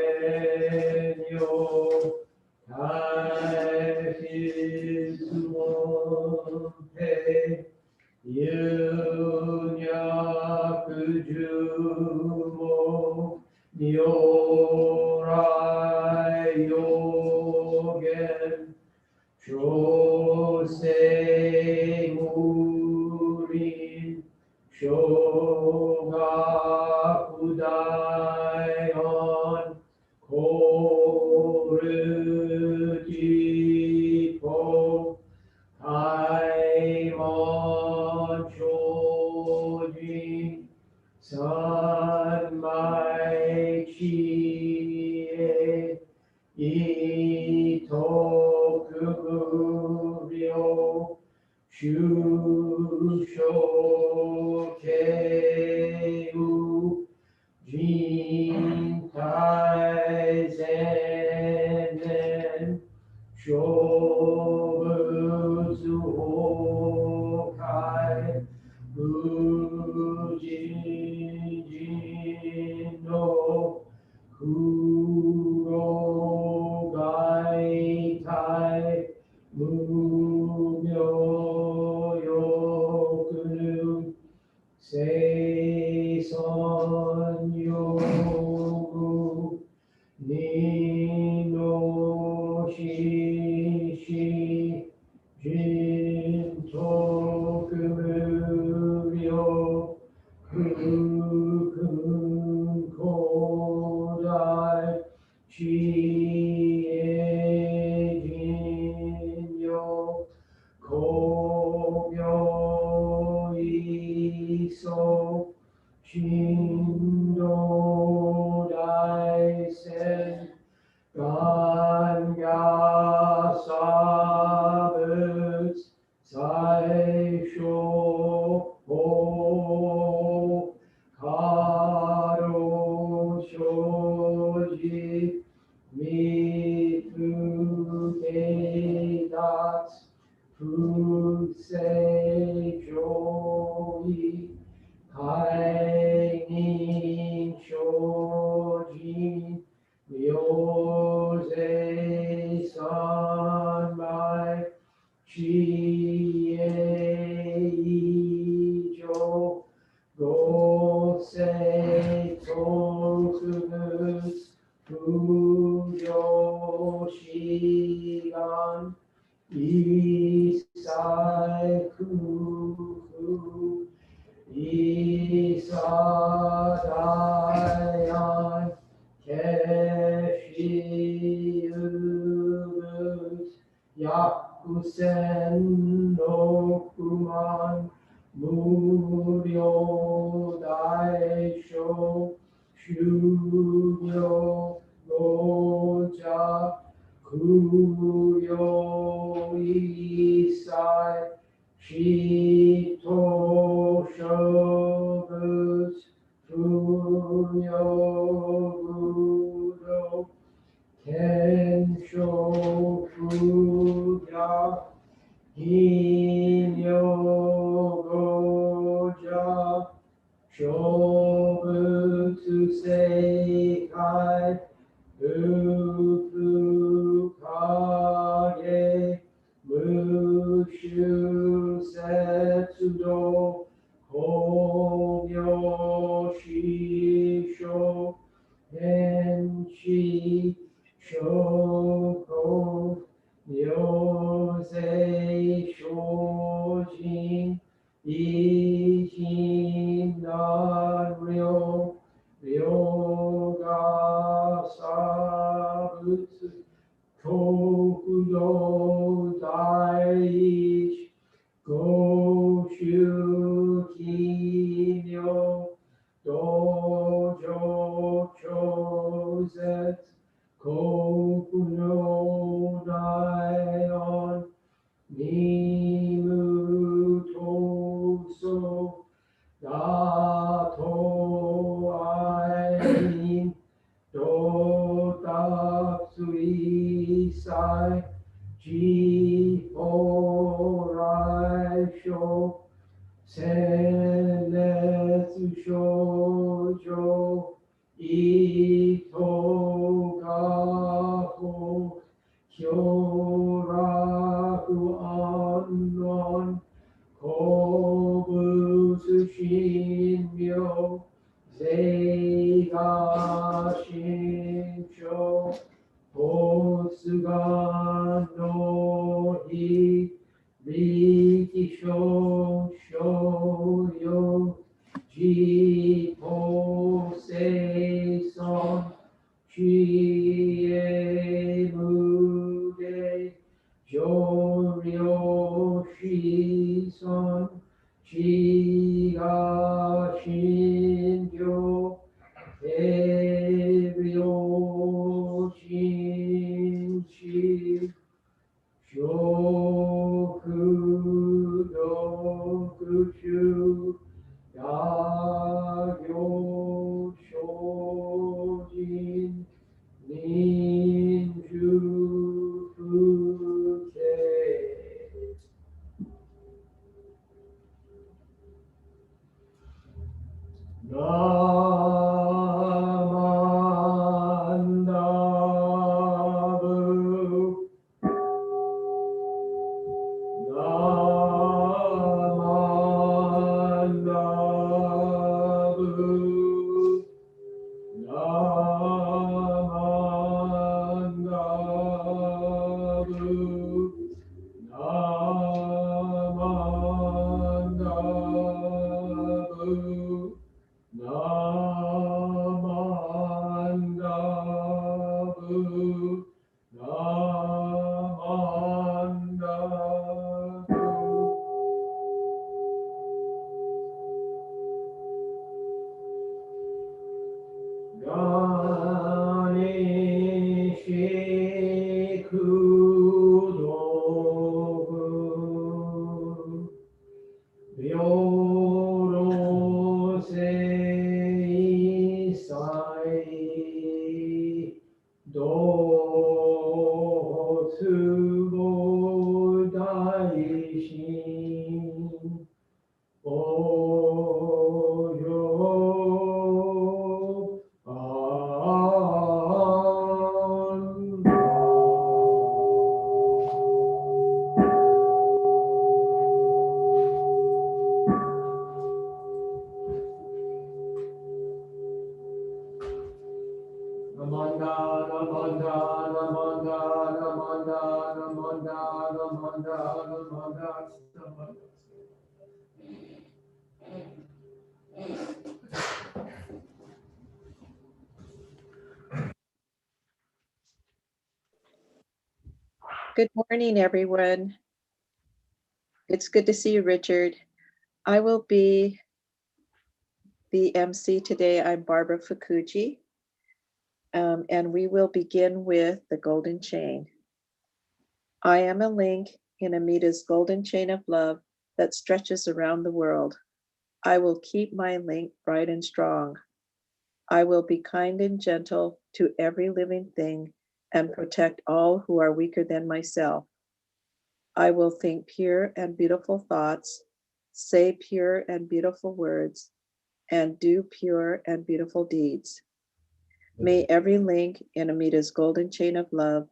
주보에뇨 달실수원패 윤약 주모 요라요겐 조세무린 쇼가구다연 고르지포 다이먼초진 선마이치에 이토크구려 슈쇼케우 진타이세넨 쇼브즈호카이 무진진노 구로가이타이 무묘요근음 세선요구 니노시시 진토금으려 금고달 지혜진요 고묘이소 진도다이센 간가사붓 사이쇼호 가로쇼지 미투게닷 푸세조이 가이닝쇼지 묘세선마이 지혜이조 고세토그스 부요시간 이사이쿠후 이사다얀 게시으스 야쿠센 노쿠만 무료다이쇼 슈뇨 노자 구요이사이 시토쇼브스 분요구로 겐쇼구야 인요고자 쇼브스세이카이 읍흑하게 무슈세츠도 공요시쇼 헨시 쇼고 묘세쇼진 이신나료 료가사부스 교구도 다이시 고슈기뇨 도조초셋 고구노다연 니무토소 나토아인 도답수이사이 지호라이쇼 셀레스쇼 jo ito ga ho kyoraku anon kobusu shinmyo zeiga shincho Otsuga no hi riki sho yo ji to se son chi e mu de jo ryo shi son chi ga shin yo Eryoshinshi Shokudokushu Yagyo Shojin Ninju Fuke Namandabu Namandabu Namandabu Namandabu Namandabu Namandabu Ganeshi Kudoku Ryorosei Sai Dotsubo Daishin Oyo Namanda, Namanda, Namanda, Namanda, Namanda, Namanda, Namanda, Namanda. Good morning, everyone. It's good to see you, Richard. I will be the MC today. I'm Barbara Fukuji, and we will begin with the golden chain. I am a link in Amita's golden chain of love that stretches around the world. I will keep my link bright and strong. I will be kind and gentle to every living thing and protect all who are weaker than myself. I will think pure and beautiful thoughts, say pure and beautiful words, and do pure and beautiful deeds. May every link in Amita's golden chain of love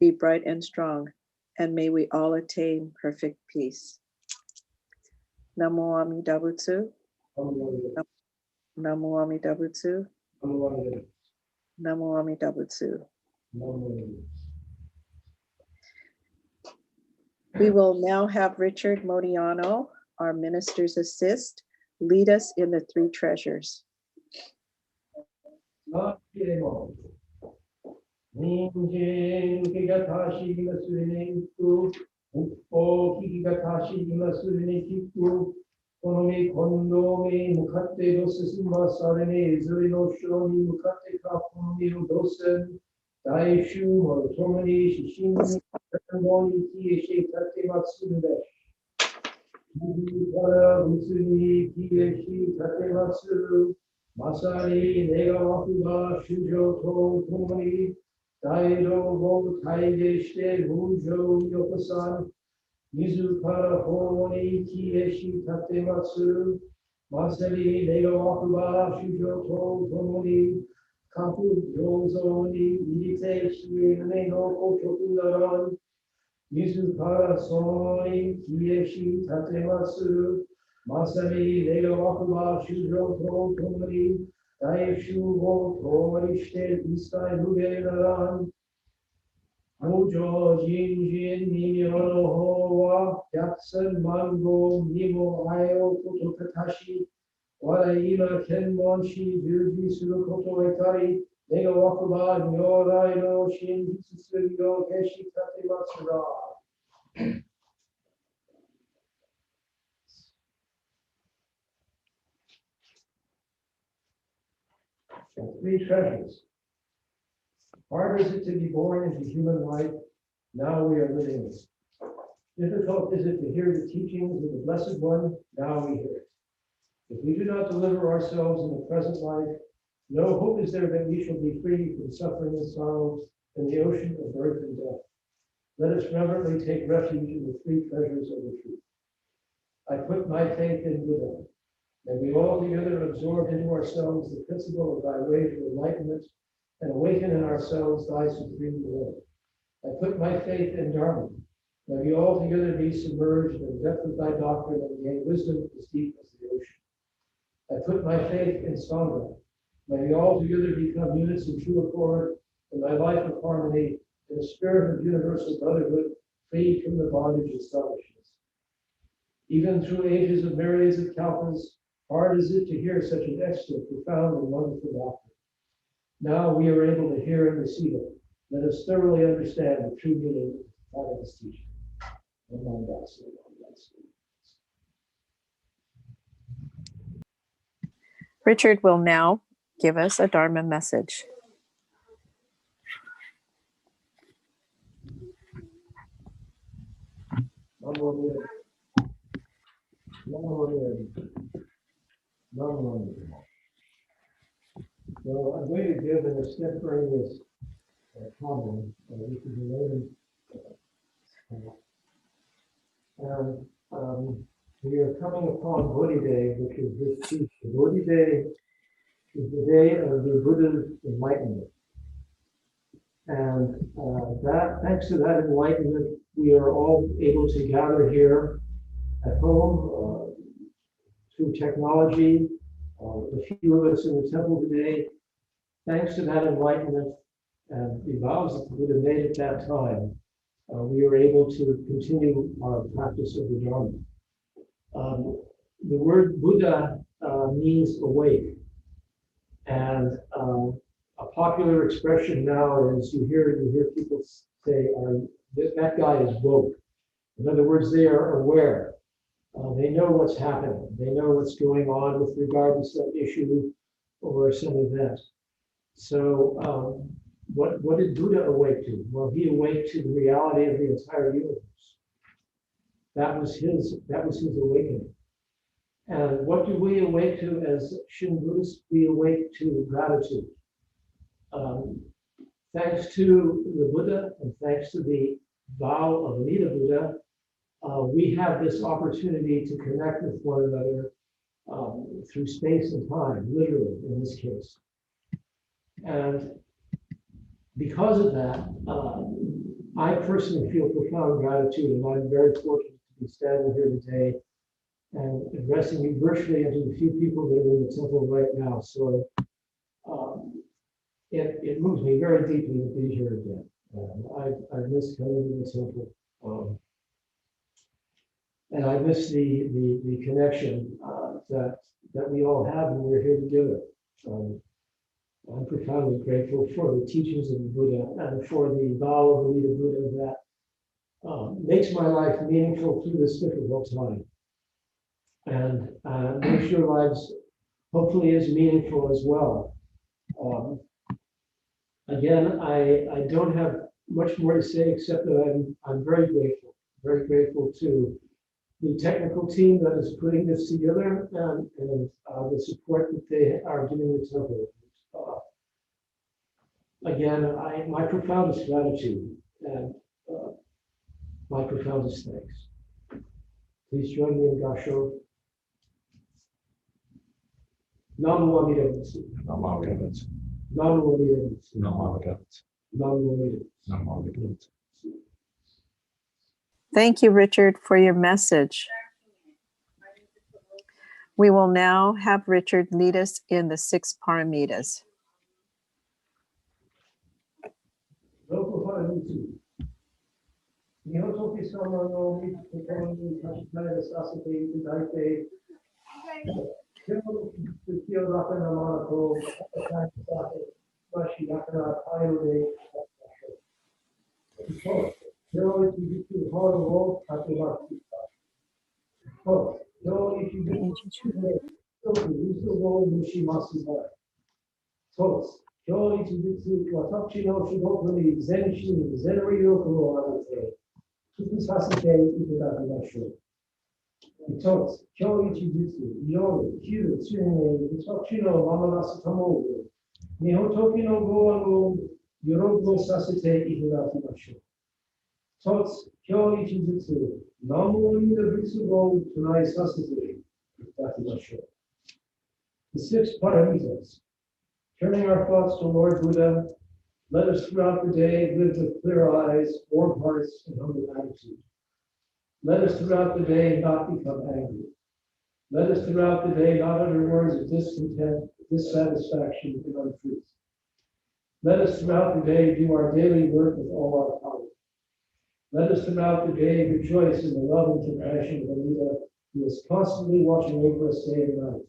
be bright and strong, and may we all attain perfect peace. Namo Amida Butsu. Namo Amida Butsu. Namo Amida Butsu. We will now have Richard Modiano, our minister's assist, lead us in the three treasures. Masari nega wakuga shujo to tomoni daido go taideshite mujo yokosan mizu kara honi kieshi tatematsu Masari Nega Wakuba Shujoto Tomoni Kapu Yozoni Idite Shi Nego Kotokunaran Mizu Para Soni Kieshi Tatemasu Masari Nega Wakuba Shujoto Tomoni Daishu Wo Torishte Isai Nugenaran Mujo Jin Jin Nimirono Hoa Yaksan Mango Nimo Ayo Kotokatashi Waraima Kenmon Shi Juji Surukoto Ekari Nega Wakuba Nyorai no Shin Jitsuyo Keshi Tate Matsura. Three treasures. Hard is it to be born into human life? Now we are living it. Difficult is it to hear the teachings of the Blessed One? Now we hear it. If we do not deliver ourselves in the present life, no hope is there that we shall be free from suffering and sorrow in the ocean of birth and death. Let us reverently take refuge in the three treasures of the truth. I put my faith in Buddha. May we all together absorb into ourselves the principle of thy way to enlightenment and awaken in ourselves thy supreme will. I put my faith in Dharma. May we all together be submerged in the depth of thy doctrine and gain wisdom as deep as the ocean. I put my faith in Sangha. May we all together become units in true accord in thy life of harmony in a spirit of universal brotherhood, free from the bondage of selfishness. Even through ages of myriads of kalpas, hard is it to hear such an extra, profound, and wonderful doctrine. Now we are able to hear and receive it. Let us thoroughly understand the true meaning of this teaching. Richard will now give us a Dharma message. So I'm going to give an extemporaneous comment, which is related. We are coming upon Bodhi Day, which is this Tuesday. Bodhi Day is the day of the Buddha's enlightenment. And thanks to that enlightenment, we are all able to gather here at home through technology. The few of us in the temple today, thanks to that enlightenment and the vows that the Buddha made at that time, we are able to continue our practice of the Dharma. The word Buddha means awake. And a popular expression now is you hear people say, that guy is woke. In other words, they are aware. They know what's happening. They know what's going on with regard to some issue or some event. So what did Buddha awake to? Well, he awake to the reality of the entire universe. That was his awakening. And what do we awake to as Shin Buddhists? We awake to gratitude. Thanks to the Buddha and thanks to the vow of Amida Buddha, we have this opportunity to connect with one another through space and time, literally in this case. And because of that, I personally feel profound gratitude, and I'm very fortunate to be standing here today and addressing you virtually and to the few people that are in the temple right now. So it moves me very deeply to be here again. I miss coming to the temple. And I miss the connection that we all have when we're here together. I'm profoundly grateful for the teachings of the Buddha and for the vow of the Buddha that makes my life meaningful through this difficult time. And makes your lives hopefully as meaningful as well. Again, I don't have much more to say except that I'm very grateful to the technical team that is putting this together and the support that they are giving the temple. Again, my profoundest gratitude and my profoundest thanks. Please join me in Gasho. Namu Amida Butsu. Namu Amida Butsu. Namu Amida Butsu. Namu Amida Butsu. Namu Amida Butsu. Namu Amida Butsu. Thank you, Richard, for your message. We will now have Richard lead us in the 6 paramitas. Local Harutu. Nihotoki Sama no Mitsukomi Kashikaya Sasate Daite. Kyo Rakana Manako, Mashi Yakana Tayo Kyo Ichibiku Horo Takumaki. Kyo Ichibiku Usugo Mushimasu. Tos. Kyo Ichibiku Watachi no Shigokuni Zenshin Zenri Yoko Arate. Kikusasite Itadaki Nasho. Tos. Kyo Ichibutsu Yori Kyu Tsune Watachi no Mamanasu Tomogo. Nihotoki no Goano Yorogo Sasite Itadaki Nasho. Tots, Kyo Ichibutsu, Namu Amida Butsu Go Tunai Sasute, Dakimasho. The 6 paramitas. Turning our thoughts to Lord Buddha, let us throughout the day live with clear eyes, warm hearts, and humble attitude. Let us throughout the day not become angry. Let us throughout the day not utter words of discontent, dissatisfaction, and untruth. Let us throughout the day do our daily work with all our power. Let us throughout the day rejoice in the love and compassion of Amida, who is constantly watching over us day and night.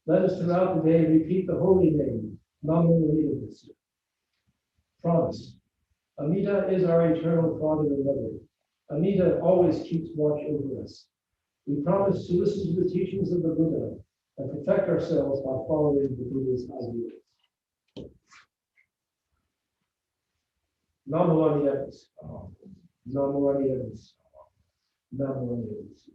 Let us throughout the day repeat the holy name, Namu Amida Butsu. Promise. Amida is our eternal Father and Mother. Amida always keeps watch over us. We promise to listen to the teachings of the Buddha and protect ourselves by following the Buddha's ideals. Namu Amida Butsu. Namu Amida Butsu. Namu Amida Butsu.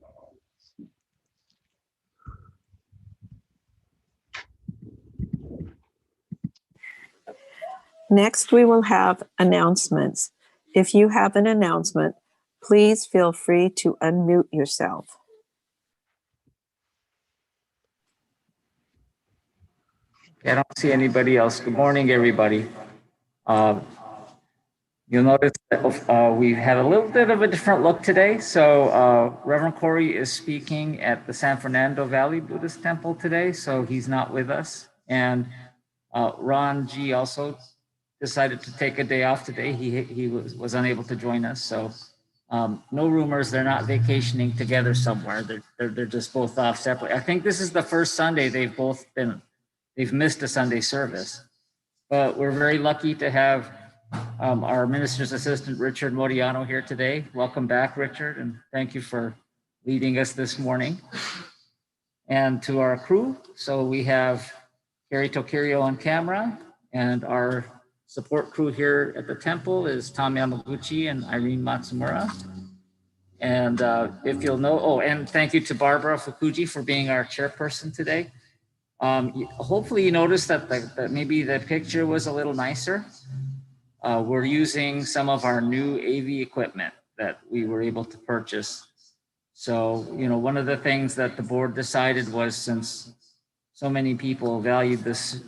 Next, we will have announcements. If you have an announcement, please feel free to unmute yourself. I don't see anybody else. Good morning, everybody. You'll notice that we have a little bit of a different look today. So Reverend Corey is speaking at the San Fernando Valley Buddhist Temple today, so he's not with us. And Ron G also decided to take a day off today. He was unable to join us. So no rumors, they're not vacationing together somewhere. They're just both off separately. I think this is the first Sunday they've missed a Sunday service. But we're very lucky to have our minister's assistant, Richard Modiano, here today. Welcome back, Richard, and thank you for leading us this morning. And to our crew, so we have Kerry Tokirio on camera, and our support crew here at the temple is Tom Yamaguchi and Irene Matsumura. And if you'll know, and thank you to Barbara Fukuji for being our chairperson today. Hopefully you noticed that maybe the picture was a little nicer. We're using some of our new AV equipment that we were able to purchase. So, one of the things that the board decided was, since so many people valued this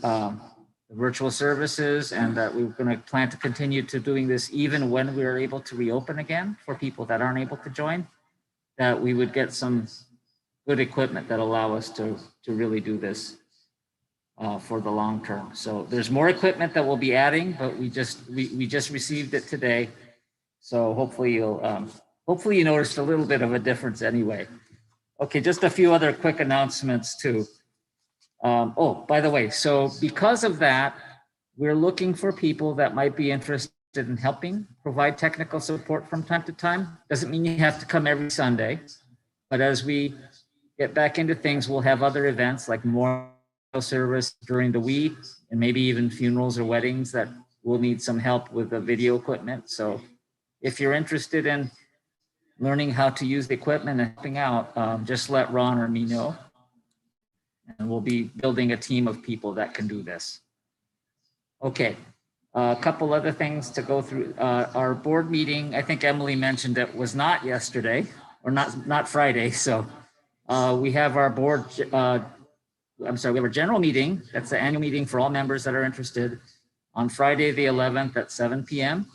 virtual services, and that we were going to plan to continue to doing this even when we are able to reopen again for people that aren't able to join, that we would get some good equipment that allow us to really do this for the long term. So there's more equipment that we'll be adding, but we just received it today. So hopefully you noticed a little bit of a difference anyway. Okay, just a few other quick announcements too. By the way, so because of that, we're looking for people that might be interested in helping provide technical support from time to time. Doesn't mean you have to come every Sunday, but as we get back into things, we'll have other events like memorial service during the week, and maybe even funerals or weddings that will need some help with the video equipment. So if you're interested in learning how to use the equipment and helping out, just let Ron or me know. And we'll be building a team of people that can do this. Okay, a couple other things to go through. Our board meeting, I think Emily mentioned it, was not yesterday, or not Friday. So we have our board I'm sorry, we have a general meeting. That's the annual meeting for all members that are interested on Friday, the 11th at 7 p.m.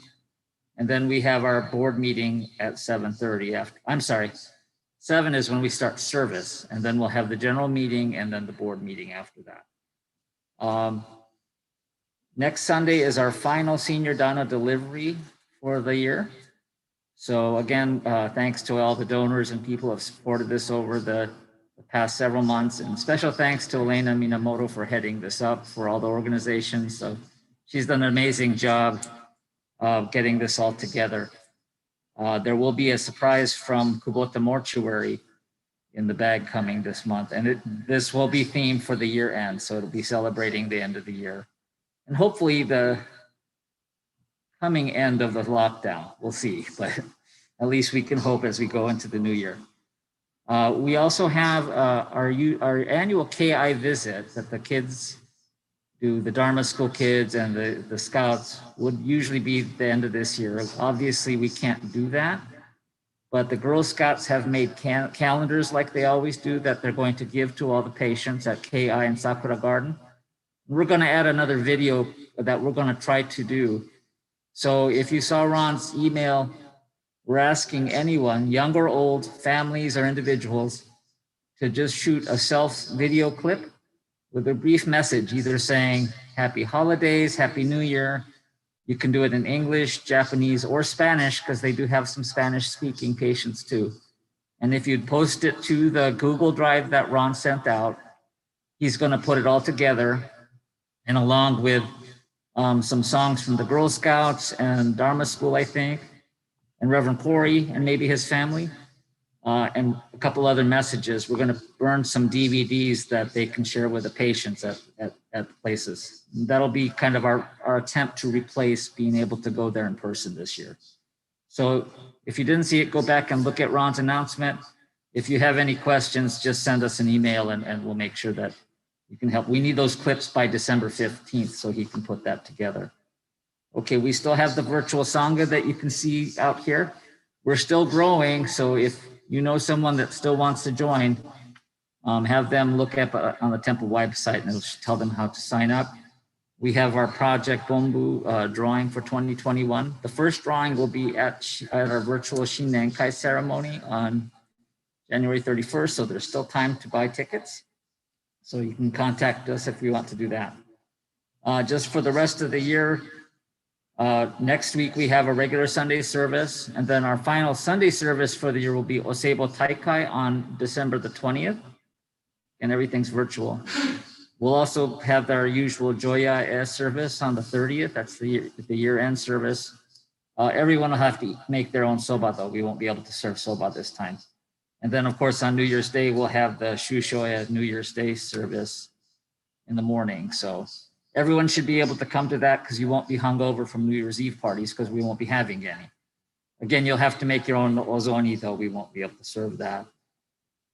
And then we have our board meeting at 7:30 after, I'm sorry, 7 is when we start service, and then we'll have the general meeting and then the board meeting after that. Next Sunday is our final senior Dana delivery for the year. So again, thanks to all the donors and people who have supported this over the past several months, and special thanks to Elena Minamoto for heading this up for all the organizations. So she's done an amazing job of getting this all together. There will be a surprise from Kubota Mortuary in the bag coming this month, and this will be themed for the year end. So it'll be celebrating the end of the year and hopefully the coming end of the lockdown. We'll see, but at least we can hope as we go into the new year. We also have our annual KI visit that the kids do, the Dharma School kids and the Scouts, would usually be the end of this year. Obviously, we can't do that, but the Girl Scouts have made calendars like they always do that they're going to give to all the patients at KI and Sakura Garden. We're going to add another video that we're going to try to do. So if you saw Ron's email, we're asking anyone, young or old, families or individuals, to just shoot a self-video clip with a brief message, either saying Happy Holidays, Happy New Year. You can do it in English, Japanese, or Spanish, because they do have some Spanish-speaking patients too. And if you'd post it to the Google Drive that Ron sent out, he's going to put it all together, and along with some songs from the Girl Scouts and Dharma School, I think, and Reverend Corey and maybe his family, and a couple other messages. We're going to burn some DVDs that they can share with the patients at places. That'll be kind of our attempt to replace being able to go there in person this year. So if you didn't see it, go back and look at Ron's announcement. If you have any questions, just send us an email and we'll make sure that you can help. We need those clips by December 15th so he can put that together. Okay, we still have the virtual Sangha that you can see out here. We're still growing, so if you know someone that still wants to join, have them look up on the temple website and it'll tell them how to sign up. We have our Project Bombu drawing for 2021. The first drawing will be at our virtual Shinenkai ceremony on January 31st, so there's still time to buy tickets. So you can contact us if you want to do that. Just for the rest of the year, next week we have a regular Sunday service, and then our final Sunday service for the year will be Osebo Taikai on December the 20th, and everything's virtual. We'll also have our usual Joya service on the 30th. That's the year-end service. Everyone will have to make their own soba, though. We won't be able to serve soba this time. And then, of course, on New Year's Day, we'll have the Shushoya New Year's Day service in the morning. So everyone should be able to come to that because you won't be hungover from New Year's Eve parties because we won't be having any. Again, you'll have to make your own ozoni, though. We won't be able to serve that.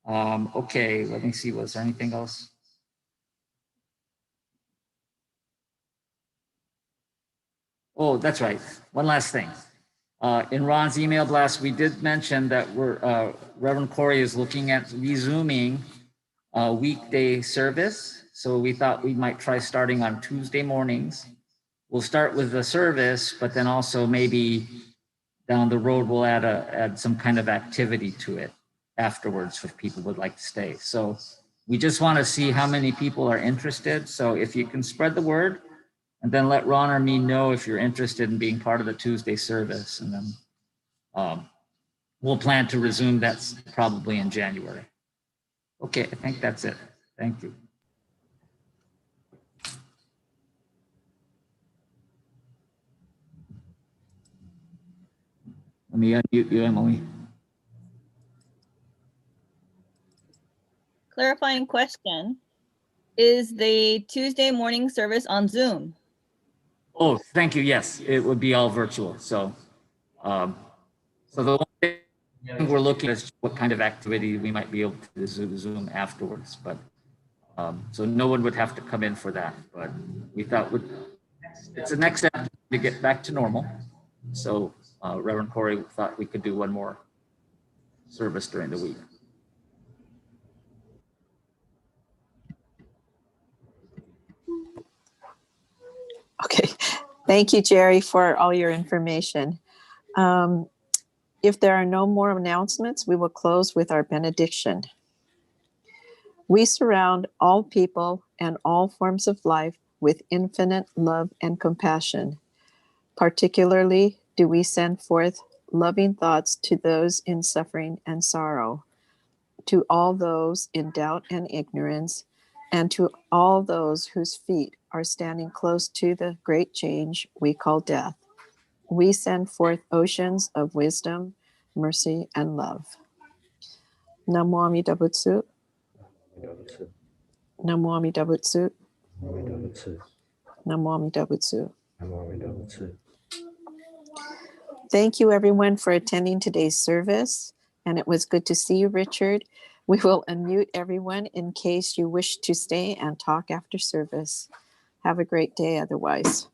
Okay, let me see. Was there anything else? Oh, that's right. One last thing. In Ron's email blast, we did mention that Reverend Corey is looking at resuming weekday service. So we thought we might try starting on Tuesday mornings. We'll start with the service, but then also maybe down the road, we'll add some kind of activity to it afterwards if people would like to stay. So we just want to see how many people are interested. So if you can spread the word, and then let Ron or me know if you're interested in being part of the Tuesday service. And then we'll plan to resume that probably in January. Okay, I think that's it. Thank you. Let me unmute you, Emily. Clarifying question. Is the Tuesday morning service on Zoom? Oh, thank you. Yes, it would be all virtual. So, so the one thing we're looking at is what kind of activity we might be able to Zoom afterwards. But so no one would have to come in for that. But we thought it's the next step to get back to normal. So Reverend Corey thought we could do one more service during the week. Thank you, Jerry, for all your information. If there are no more announcements, we will close with our benediction. We surround all people and all forms of life with infinite love and compassion. Particularly do we send forth loving thoughts to those in suffering and sorrow, to all those in doubt and ignorance, and to all those whose feet are standing close to the great change we call death. We send forth oceans of wisdom, mercy, and love. Namo Amida Butsu, Namo Amida Butsu, Namo Amida Butsu. Thank you, everyone, for attending today's service. And it was good to see you, Richard. We will unmute everyone in case you wish to stay and talk after service. Have a great day otherwise.